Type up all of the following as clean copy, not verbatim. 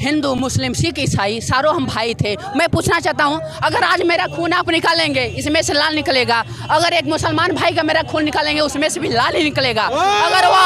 हिंदू मुस्लिम सिख ईसाई सारों हम भाई थे। मैं पूछना चाहता हूँ, अगर आज मेरा खून आप निकालेंगे इसमें से लाल निकलेगा, अगर एक मुसलमान भाई का मेरा खून निकालेंगे उसमें से भी लाल ही निकलेगा, अगर वो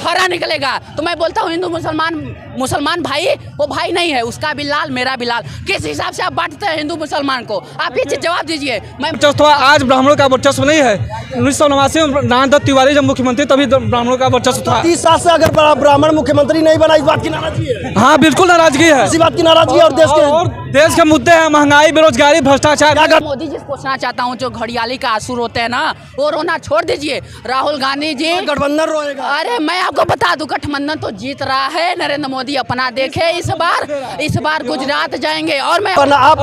हरा निकलेगा तो मैं बोलता हूँ हिंदू मुसलमान भाई वो भाई नहीं है, उसका भी लाल मेरा भी लाल। किस हिसाब से आप बांटते हैं हिंदू मुसलमान को? आप ये जवाब दीजिए। मैं आज ब्राह्मणों का वर्चस्व नहीं है। 1989 में नारायण दत्त तिवारी जब मुख्यमंत्री तभी ब्राह्मणों का वर्चस्व था। 30 साल से अगर ब्राह्मण मुख्यमंत्री नहीं बना, इस बात की नाराजगी है? हाँ बिल्कुल नाराजगी है, इसी बात की नाराजगी है। और देश के मुद्दे हैं महंगाई, बेरोजगारी, भ्रष्टाचार। मोदी जी से पूछना चाहता हूँ, जो घड़ियाली का आंसू रोते हैं ना वो रोना छोड़ दीजिए। राहुल गांधी जी गठबंधन रोएगा। अरे मैं आपको बता दूं, गठबंधन तो जीत रहा है। नरेंद्र मोदी अपना देखे, इस बार गुजरात जाएंगे। और मैं आप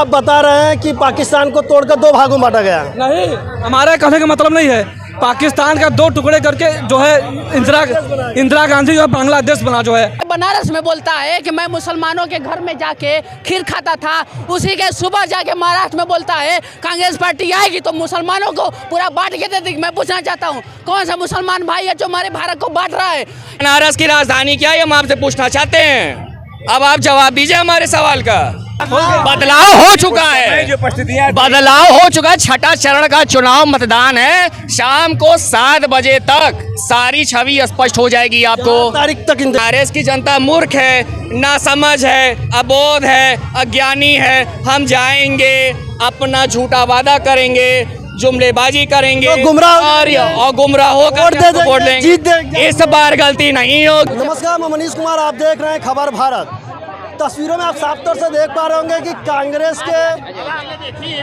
बता रहे हैं कि पाकिस्तान को तोड़कर 2 भागों में बांटा गया। नहीं, हमारे कहने का मतलब नहीं है। पाकिस्तान का 2 टुकड़े करके जो है इंदिरा गांधी जो है बांग्लादेश बना जो है। बनारस में बोलता है कि मैं मुसलमानों के घर में जाके खीर खाता था, उसी के सुबह जाके महाराष्ट्र में बोलता है कांग्रेस पार्टी आएगी तो मुसलमानों को पूरा बांट के दे देगी। मैं पूछना चाहता हूँ, कौन सा मुसलमान भाई है जो हमारे भारत को बांट रहा है? बनारस की राजधानी क्या है, हम आपसे पूछना चाहते हैं। अब आप जवाब दीजिए हमारे सवाल का। बदलाव हो चुका है, बदलाव हो चुका है। 6ठा चरण का चुनाव मतदान है। शाम को 7 बजे तक सारी छवि स्पष्ट हो जाएगी आपको। तारीख तक कांग्रेस की जनता मूर्ख है, नासमझ है, अबोध है, अज्ञानी है। हम जाएंगे, अपना झूठा वादा करेंगे, जुमलेबाजी करेंगे तो गुमराह होकर वोट देंगे। इस बार गलती नहीं होगी। नमस्कार, मैं मनीष कुमार, आप देख रहे हैं खबर भारत। तस्वीरों में आप साफ तौर से देख पा रहे होंगे कि कांग्रेस के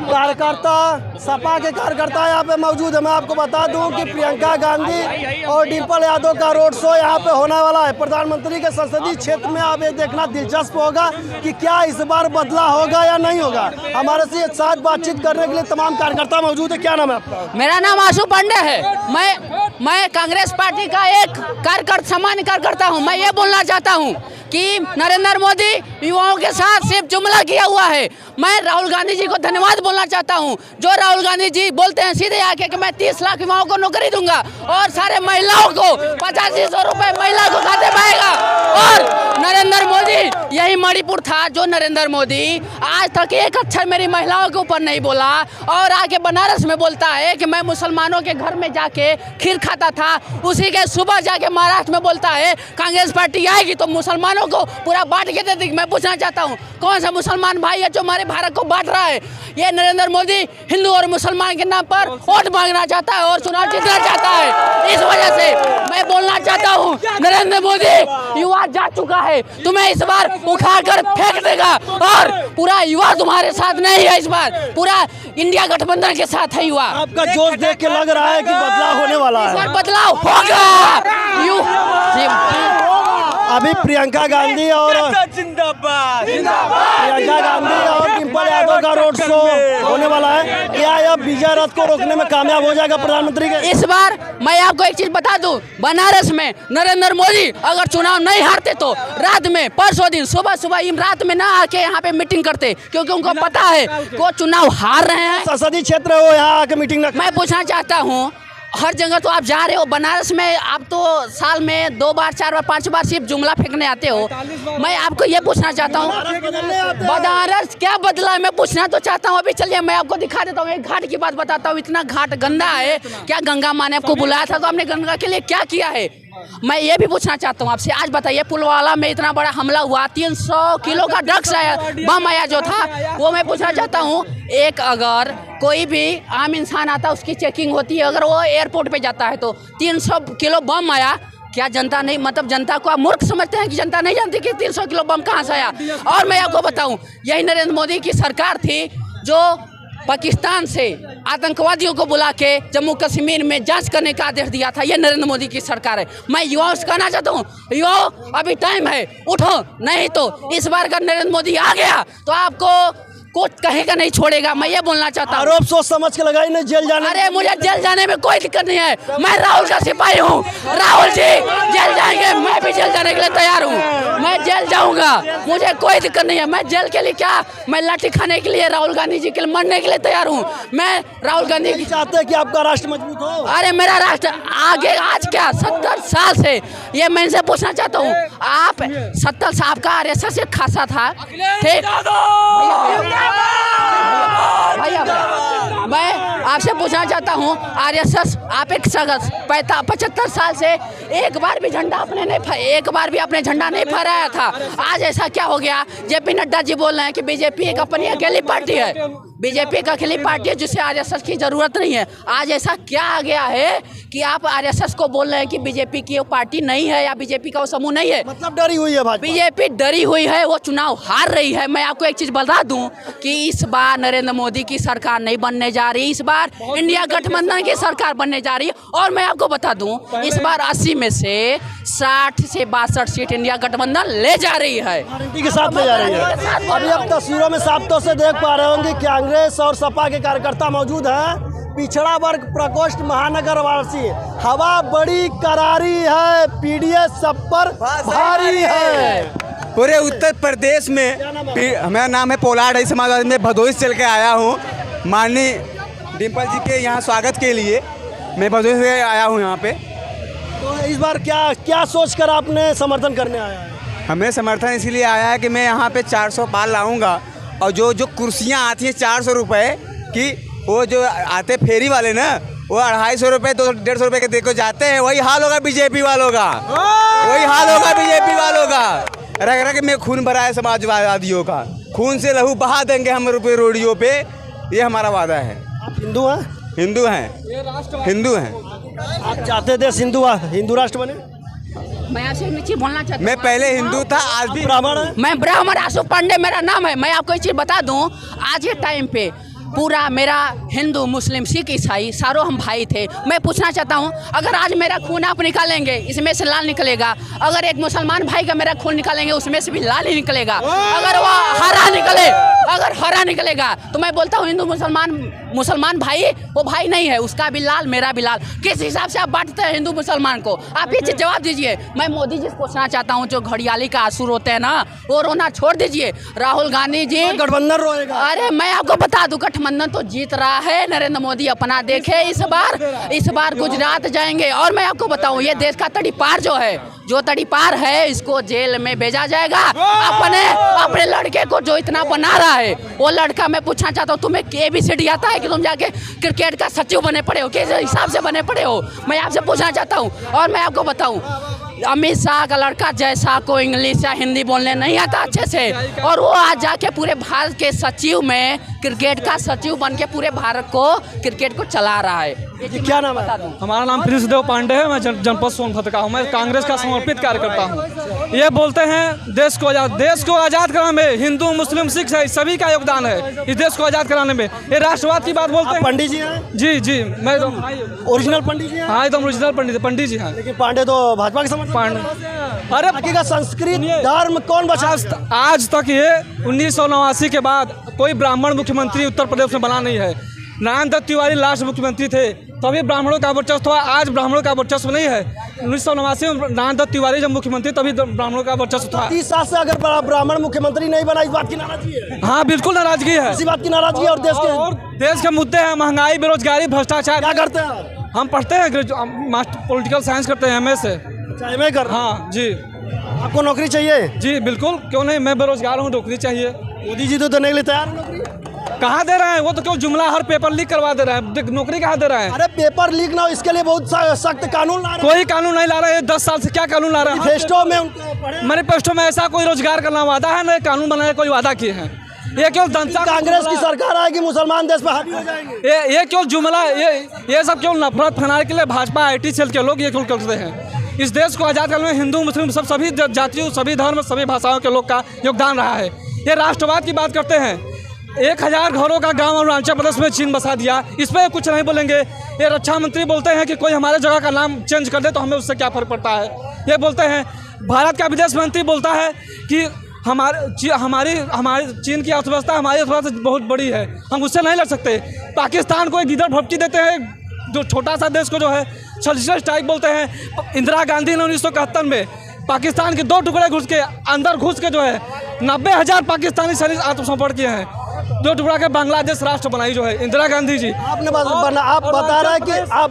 कार्यकर्ता, सपा के कार्यकर्ता यहाँ पे मौजूद है। मैं आपको बता दूं कि प्रियंका गांधी और डिम्पल यादव का रोड शो यहाँ पे होने वाला है। प्रधानमंत्री के संसदीय क्षेत्र में आप ये देखना दिलचस्प होगा कि क्या इस बार बदला होगा या नहीं होगा। हमारे से एक साथ बातचीत करने के लिए तमाम कार्यकर्ता मौजूद है। क्या नाम है आपका? मेरा नाम आशु पांडे है। मैं कांग्रेस पार्टी का एक सामान्य कार्यकर्ता हूँ। मैं ये बोलना चाहता हूँ कि नरेंद्र मोदी युवाओं के साथ सिर्फ जुमला किया हुआ है। मैं राहुल गांधी जी को धन्यवाद बोलना चाहता हूं, जो राहुल गांधी जी बोलते हैं सीधे आके कि मैं 30 लाख युवाओं को नौकरी दूंगा और सारे महिलाओं को 8500 रुपए महिला को खाते पाएगा। और नरेंद्र मोदी, यही मणिपुर था जो नरेंद्र मोदी आज तक एक अक्षर मेरी महिलाओं के ऊपर नहीं बोला और आके बनारस में बोलता है कि मैं मुसलमानों के घर में जाके खीर खाता था, उसी के सुबह जाके महाराष्ट्र में बोलता है कांग्रेस पार्टी आएगी तो मुसलमानों को पूरा बांट के दे देगी। मैं पूछना चाहता हूँ, कौन सा मुसलमान भाई है जो हमारे भारत को बांट रहा है? ये नरेंद्र मोदी हिंदू और मुसलमान के नाम पर वोट मांगना चाहता है और चुनाव जीतना चाहता है। इस वजह से मैं बोलना चाहता हूँ, नरेंद्र मोदी युवा जा चुका है, तुम्हें इस बार उखाड़ कर फेंक देगा और पूरा युवा तुम्हारे साथ नहीं है। इस बार पूरा इंडिया गठबंधन के साथ है युवा। आपका जोश देख के लग रहा है कि बदलाव होने वाला है। इस बार बदलाव होगा। अभी प्रियंका गांधी और डिम्पल यादव का रोड शो होने वाला है। क्या यह विजय रथ को रोकने में कामयाब हो जाएगा प्रधानमंत्री के? इस बार मैं आपको एक चीज बता दूं, बनारस में नरेंद्र मोदी अगर चुनाव नहीं हारते तो रात में परसों दिन सुबह रात में ना आके यहाँ पे मीटिंग करते, क्योंकि उनको पता है वो चुनाव हार रहे हैं। संसदीय क्षेत्र है वो, यहाँ आके मीटिंग ना। मैं पूछना चाहता हूँ, हर जगह तो आप जा रहे हो, बनारस में आप तो साल में 2 बार 4 बार 5 बार सिर्फ जुमला फेंकने आते हो। मैं आपको ये पूछना चाहता हूँ, बनारस क्या बदला है? मैं पूछना तो चाहता हूँ। अभी चलिए मैं आपको दिखा देता हूँ, एक घाट की बात बताता हूँ। इतना घाट गंदा है, क्या गंगा माँ ने आपको बुलाया था तो आपने गंगा के लिए क्या किया है? मैं ये भी पूछना चाहता हूँ आपसे, आज बताइए पुलवामा में इतना बड़ा हमला हुआ, 300 किलो का ड्रग्स आया, बम आया जो था वो। मैं पूछना चाहता हूँ, एक अगर कोई भी आम इंसान आता उसकी चेकिंग होती है, अगर वो एयरपोर्ट पे जाता है तो 300 किलो बम आया, क्या जनता नहीं, मतलब जनता को आप मूर्ख समझते हैं कि जनता नहीं जानती कि 300 किलो बम कहाँ से आया? और मैं आपको बताऊँ, यही नरेंद्र मोदी की सरकार थी जो पाकिस्तान से आतंकवादियों को बुला के जम्मू कश्मीर में जांच करने का आदेश दिया था। ये नरेंद्र मोदी की सरकार है। मैं युवाओं से कहना चाहता हूँ, युवाओं अभी टाइम है, उठो, नहीं तो इस बार अगर नरेंद्र मोदी आ गया तो आपको कुछ कहेगा नहीं छोड़ेगा। मैं ये बोलना चाहता हूँ। आरोप सोच समझ के लगाई, नहीं जेल जाने। अरे मुझे जेल जाने में कोई दिक्कत नहीं है, मैं राहुल का सिपाही हूँ। राहुल जी जेल जाएंगे, मैं भी जेल जाने के लिए तैयार हूँ। मैं जेल जाऊँगा, मुझे कोई दिक्कत नहीं है। मैं जेल के लिए क्या, मैं लाठी खाने के लिए, राहुल गांधी जी के लिए मरने के लिए तैयार हूँ। मैं राहुल गांधी नहीं चाहते हैं कि आपका राष्ट्र मजबूत हो। अरे मेरा राष्ट्र आगे आज क्या 70 साल से, ये मैं इनसे पूछना चाहता हूँ, आप 70 साल का आरएसएस से खासा था, ठीक? भैया मैं आपसे पूछना चाहता हूँ, आरएसएस आप एक शख्स 75 साल से एक बार भी झंडा आपने नहीं, एक बार भी आपने झंडा नहीं फहराया था। आज ऐसा क्या हो गया? जेपी नड्डा जी बोल रहे हैं कि बीजेपी एक अपनी अकेली पार्टी है, बीजेपी एक अकेली पार्टी है जिसे आरएसएस की जरूरत नहीं है। आज ऐसा क्या आ गया है कि आप आरएसएस को बोल रहे हैं कि बीजेपी की वो पार्टी नहीं है या बीजेपी का वो समूह नहीं है? मतलब डरी हुई है भाजपा। बीजेपी डरी हुई है, वो चुनाव हार रही है। मैं आपको एक चीज बता दूं कि इस बार नरेंद्र मोदी की सरकार नहीं बनने जा रही, इस बार इंडिया गठबंधन की सरकार बनने जा रही है। और मैं आपको बता दूं, इस बार 80 में से 60 से 62 सीट इंडिया गठबंधन ले जा रही है, गारंटी के साथ ले जा रही है। अभी आप तस्वीरों में साफ तौर से देख पा रहे होंगे कि कांग्रेस और सपा के कार्यकर्ता मौजूद हैं। पिछड़ा वर्ग प्रकोष्ठ महानगर वासी, हवा बड़ी करारी है, पीडीएस सब पर भारी है। पूरे उत्तर प्रदेश में मेरा नाम है पोलार्ड है, समाजवादी में भदोही से चल के आया हूँ। माननीय डिम्पल जी के यहाँ स्वागत के लिए मैं भदोही से आया हूँ यहाँ पे। तो इस बार क्या सोचकर आपने समर्थन करने आया है? हमें समर्थन इसीलिए आया है कि मैं यहाँ पे 400 पार लाऊंगा, और जो कुर्सियाँ आती हैं 400 रुपये की, वो जो आते फेरी वाले ना, वो 250 रुपये 150 रुपये के देखो जाते हैं। वही हाल होगा बीजेपी वालों का, वही हाल होगा बीजेपी वालों का। रग रग में खून भरा है समाजवादियों का, खून से लहू बहा देंगे हम रुपये रोडियों पे, ये हमारा वादा है। आप हिंदू हैं? हिंदू हैं, हिंदू हैं। आप चाहते थे हिंदू राष्ट्र बने? मैं आपसे एक चीज बोलना चाहता हूँ। मैं पहले हिंदू था, आज भी ब्राह्मण है। मैं ब्राह्मण आशु पांडे मेरा नाम है। मैं आपको एक चीज बता दूं, आज के टाइम पे पूरा मेरा हिंदू मुस्लिम सिख ईसाई सारों हम भाई थे। मैं पूछना चाहता हूं, अगर आज मेरा खून आप निकालेंगे, इसमें से लाल निकलेगा। अगर एक मुसलमान भाई का मेरा खून निकालेंगे, उसमें से भी लाल ही निकलेगा। अगर वो हरा निकलेगा तो मैं बोलता हूँ हिंदू मुसलमान भाई वो भाई नहीं है, उसका भी लाल मेरा भी लाल। किस हिसाब से आप बांटते हैं हिंदू मुसलमान को? आप ये चीज जवाब दीजिए। मैं मोदी जी से पूछना चाहता हूँ, जो घड़ियाली का आंसू रोते हैं ना, वो रोना छोड़ दीजिए। राहुल गांधी जी गठबंधन रोएगा। अरे मैं आपको बता दूं, गठबंधन तो जीत रहा है। नरेंद्र मोदी अपना देखे, इस बार गुजरात जाएंगे। और मैं आपको बताऊं, ये देश का तड़ीपार जो तड़ीपार है, इसको जेल में भेजा जाएगा। अपने लड़के को जो इतना बना रहा है, वो लड़का, मैं पूछना चाहता हूँ, तुम्हें ABCD आता है कि तुम जाके क्रिकेट का सचिव बने पड़े हो? किस हिसाब से बने पड़े हो? मैं आपसे पूछना चाहता हूँ। और मैं आपको बताऊं, अमित शाह का लड़का जैसा को इंग्लिश या हिंदी बोलने नहीं आता अच्छे से, और वो आज जाके पूरे भारत के सचिव में क्रिकेट का सचिव बन के पूरे भारत को क्रिकेट को चला रहा है। क्या नाम है? हमारा नाम प्रिंस देव पांडे है। मैं जनपद सोनभद्र का हूँ। मैं कांग्रेस का समर्पित कार्यकर्ता हूँ। ये बोलते हैं देश को आज़ाद कराने में हिंदू मुस्लिम सिख है, सभी का योगदान है इस देश को आज़ाद कराने में। ये राष्ट्रवाद की बात बोलते हैं। पंडित जी हैं? जी मैं ओरिजिनल पंडित जी हैं? हाँ, एकदम ओरिजिनल पंडित जी हैं। लेकिन पांडे तो भाजपा के पांडे, अरे बाकी का संस्कृत धर्म कौन बचा? आज तक ये 1989 के बाद कोई ब्राह्मण मुख्यमंत्री उत्तर प्रदेश में बना नहीं है। नारायण दत्त तिवारी लास्ट मुख्यमंत्री थे, तभी ब्राह्मणों का वर्चस्व था। आज ब्राह्मणों का वर्चस्व नहीं है। 1989 में नारायण दत्त तिवारी जब मुख्यमंत्री, तभी ब्राह्मणों का वर्चस्व था। 30 साल से अगर ब्राह्मण मुख्यमंत्री नहीं बना, इस बात की नाराजगी है? हाँ, बिल्कुल नाराजगी है। इसी बात की नाराजगी है। और देश के मुद्दे हैं, महंगाई, बेरोजगारी, भ्रष्टाचार। क्या करते हैं? हम पढ़ते हैं, पॉलिटिकल साइंस करते हैं, MA से। MA कर? हाँ जी। आपको नौकरी चाहिए? जी बिल्कुल, क्यों नहीं, मैं बेरोजगार हूँ, नौकरी चाहिए। मोदी जी तो देने के लिए तैयार है नौकरी। कहाँ दे रहे हैं? वो तो क्यों जुमला हर पेपर लीक करवा दे रहे हैं, नौकरी कहाँ दे रहे हैं? अरे पेपर लीक ना हो, इसके लिए बहुत सख्त कानून ला रहे हैं। कोई कानून नहीं ला रहे हैं। 10 साल से क्या कानून ला रहे हैं? मैनिफेस्टो में उनको पढ़े। मैनिफेस्टो में ऐसा कोई रोजगार करना वादा है, नहीं कानून बनाने कोई वादा किए हैं। ये क्यों जनता, कांग्रेस की सरकार आएगी, मुसलमान देश पर हावी हो जाएंगे। ये क्यों जुमला, ये सब क्यों नफरत फैलाने के लिए भाजपा IT सेल के लोग ये क्यों करते हैं? इस देश को आज़ाद करने में हिंदू मुस्लिम सभी जातियों, सभी धर्म, सभी भाषाओं के लोग का योगदान रहा है। ये राष्ट्रवाद की बात करते हैं। 1000 घरों का गांव अरुणाचल प्रदेश में चीन बसा दिया, इस पर कुछ नहीं बोलेंगे। ये रक्षा मंत्री बोलते हैं कि कोई हमारे जगह का नाम चेंज कर दे तो हमें उससे क्या फ़र्क पड़ता है। ये बोलते हैं। भारत का विदेश मंत्री बोलता है कि हमारी चीन की अर्थव्यवस्था हमारी अर्थव्यवस्था से बहुत बड़ी है, हम उससे नहीं लड़ सकते। पाकिस्तान को एक गिदड़ भपटी देते हैं, जो छोटा सा देश को जो है सर्जिकल स्ट्राइक बोलते हैं। इंदिरा गांधी ने 1971 में पाकिस्तान के 2 टुकड़े घुस के अंदर घुस के जो है 90,000 पाकिस्तानी सैनिक आत्मसमर्पण किए हैं। 2 टुकड़ा के बांग्लादेश राष्ट्र बनाई जो है इंदिरा गांधी जी। आप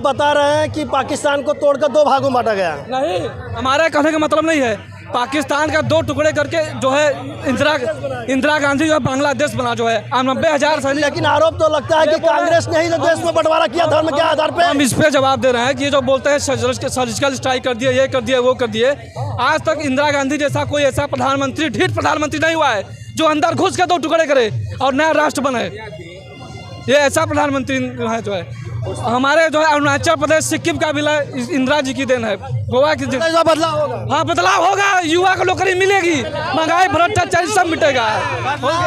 बता रहे हैं कि पाकिस्तान को तोड़कर 2 भागों में बांटा गया। नहीं, हमारे कहने का मतलब नहीं है। पाकिस्तान का 2 टुकड़े करके जो है इंदिरा गांधी जो है बांग्लादेश बना जो है 90,000 सैनिक। लेकिन आरोप तो लगता है कि कांग्रेस ने ही जो देश में बंटवारा किया, धर्म के आधार पे। हम इस पे जवाब दे रहे हैं कि ये जो बोलते हैं सर्जिकल स्ट्राइक कर दिए, ये कर दिए, वो कर दिए, आज तक इंदिरा गांधी जैसा कोई ऐसा प्रधानमंत्री, ढीठ प्रधानमंत्री नहीं हुआ है जो अंदर घुस के 2 टुकड़े करे और नया राष्ट्र बने। ये ऐसा प्रधानमंत्री है जो है। हमारे जो है अरुणाचल प्रदेश, सिक्किम का भी इंदिरा जी की देन है। गोवा की बदलाव होगा। हाँ, बदलाव होगा, युवा को नौकरी मिलेगी, महंगाई भ्रष्टाचार सब मिटेगा।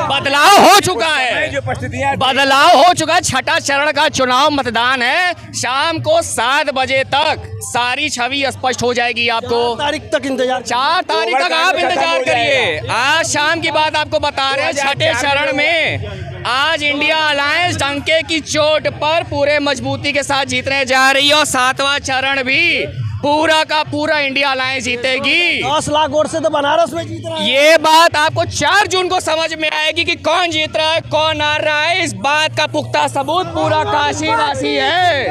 बदलाव हो चुका है, बदलाव हो चुका है। 6ठा चरण का चुनाव मतदान है। शाम को 7 बजे तक सारी छवि स्पष्ट हो जाएगी आपको। 4 तारीख तक इंतजार, 4 तारीख तक आप इंतजार करिए। आज शाम की बात आपको बता रहे हैं। 6ठे चरण में आज इंडिया अलायंस डंके की चोट पर पूरे मजबूती के साथ जीतने जा रही है और 7वां चरण भी पूरा का पूरा इंडिया अलायंस जीतेगी। 10 लाख वोट से तो बनारस में जीत रहा है। ये बात आपको 4 जून को समझ में आएगी कि कौन जीत रहा है, कौन आ रहा है। इस बात का पुख्ता सबूत पूरा काशी वासी है।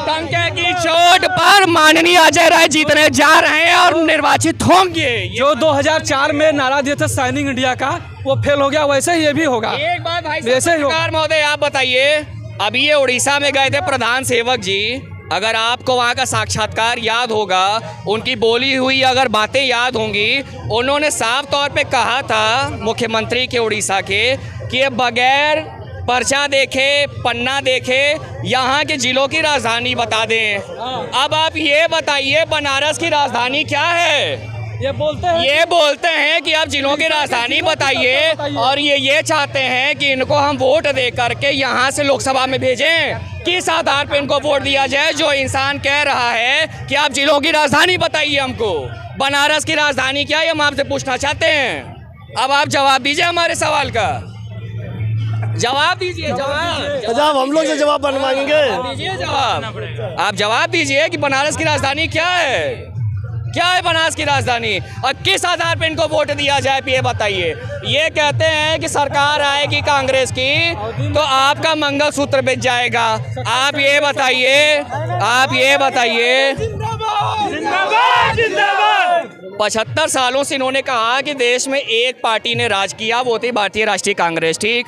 डंके की चोट पर माननीय अजय राय जीतने जा रहे हैं और निर्वाचित होंगे। जो 2004 में नारा दिए थे साइनिंग इंडिया का, वो फेल हो गया, वैसे ही ये भी होगा। एक बात भाई सरकार महोदय, आप बताइए, अभी ये उड़ीसा में गए थे प्रधान सेवक जी, अगर आपको वहाँ का साक्षात्कार याद होगा, उनकी बोली हुई अगर बातें याद होंगी, उन्होंने साफ तौर पे कहा था मुख्यमंत्री के उड़ीसा के कि ये बगैर पर्चा देखे, पन्ना देखे, यहाँ के जिलों की राजधानी बता दें। अब आप ये बताइए बनारस की राजधानी क्या है? ये बोलते हैं कि आप जिलों की राजधानी बताइए और ये चाहते हैं कि इनको हम वोट दे करके यहाँ से लोकसभा में भेजें। किस आधार पे इनको वोट दिया जाए? जो इंसान कह रहा है कि आप जिलों की राजधानी बताइए हमको, बनारस की राजधानी क्या है, हम आपसे पूछना चाहते हैं। अब आप जवाब दीजिए हमारे सवाल का, जवाब दीजिए। जवाब हम लोग से जवाब मांगेंगे, दीजिए जवाब। आप जवाब दीजिए कि बनारस की राजधानी क्या है, क्या है बनारस की राजधानी और किस आधार पे इनको वोट दिया जाए, ये बताइए। ये कहते हैं कि सरकार आएगी कांग्रेस की तो आपका मंगलसूत्र बिक जाएगा। आप ये बताइए 75 सालों से इन्होंने कहा कि देश में एक पार्टी ने राज किया, वो थी भारतीय राष्ट्रीय कांग्रेस। ठीक,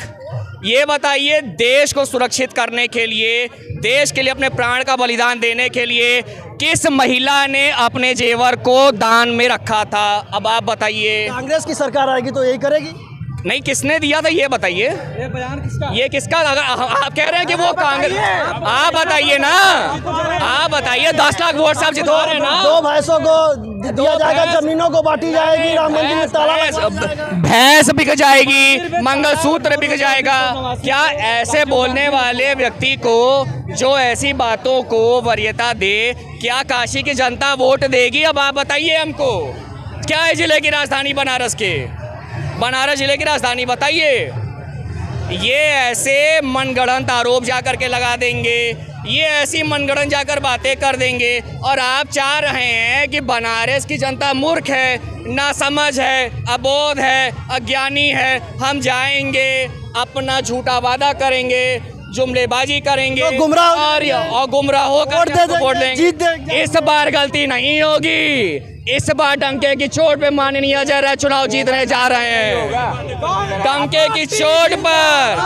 ये बताइए देश को सुरक्षित करने के लिए, देश के लिए अपने प्राण का बलिदान देने के लिए किस महिला ने अपने जेवर को दान में रखा था? अब आप बताइए। कांग्रेस की सरकार आएगी तो यही करेगी? नहीं, किसने दिया था ये बताइए। ये बयान किसका? ये किसका? अगर आप कह रहे हैं कि वो कांग्रेस, आप बताइए ना, आप बताइए। 10 लाख वोट से आप जितवा रहे हैं ना। 2 भैंसों को दिया जाएगा, जमीनों को बांटी जाएगी, राम मंदिर में ताला, भैंस बिक जाएगी, मंगलसूत्र बिक जाएगा। क्या ऐसे बोलने वाले व्यक्ति को, जो ऐसी बातों को वरीयता दे, क्या काशी की जनता वोट देगी? अब आप बताइए हमको, क्या है जिले की राजधानी बनारस के? बनारस जिले की राजधानी बताइए। ये ऐसे मनगढ़ंत आरोप जाकर के लगा देंगे, ये ऐसी मनगढ़ंत जाकर बातें कर देंगे और आप चाह रहे हैं कि बनारस की जनता मूर्ख है, नासमझ है, अबोध है, अज्ञानी है। हम जाएंगे, अपना झूठा वादा करेंगे, जुमलेबाजी करेंगे तो और गुमराह होकर वोट देंगे। इस बार गलती नहीं होगी। इस बार डंके की चोट पे माननीय अजय राय चुनाव जीतने जा रहे हैं, डंके की चोट पर।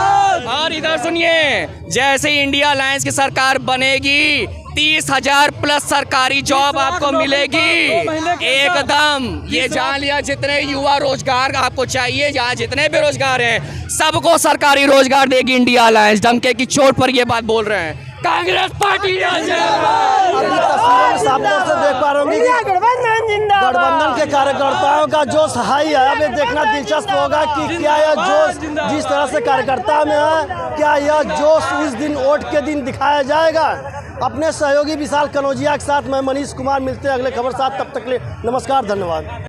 और इधर सुनिए, जैसे इंडिया अलायंस की सरकार बनेगी 30,000 प्लस सरकारी जॉब आपको मिलेगी एकदम। ये जान लिया, जितने युवा रोजगार आपको चाहिए, जहाँ जितने बेरोजगार हैं सबको सरकारी रोजगार देगी इंडिया अलायंस। डंके की चोट पर ये बात बोल रहे हैं कांग्रेस पार्टी। साफ तौर से देख पा रहे होंगे कि गठबंधन के कार्यकर्ताओं का जोश हाई है। अब ये देखना दिलचस्प होगा कि क्या यह जोश जिस तरह से कार्यकर्ता में है, क्या यह जोश उस दिन वोट के दिन दिखाया जाएगा? अपने सहयोगी विशाल कनौजिया के साथ मैं मनीष कुमार, मिलते हैं अगले खबर साथ। तब तक के लिए नमस्कार, धन्यवाद।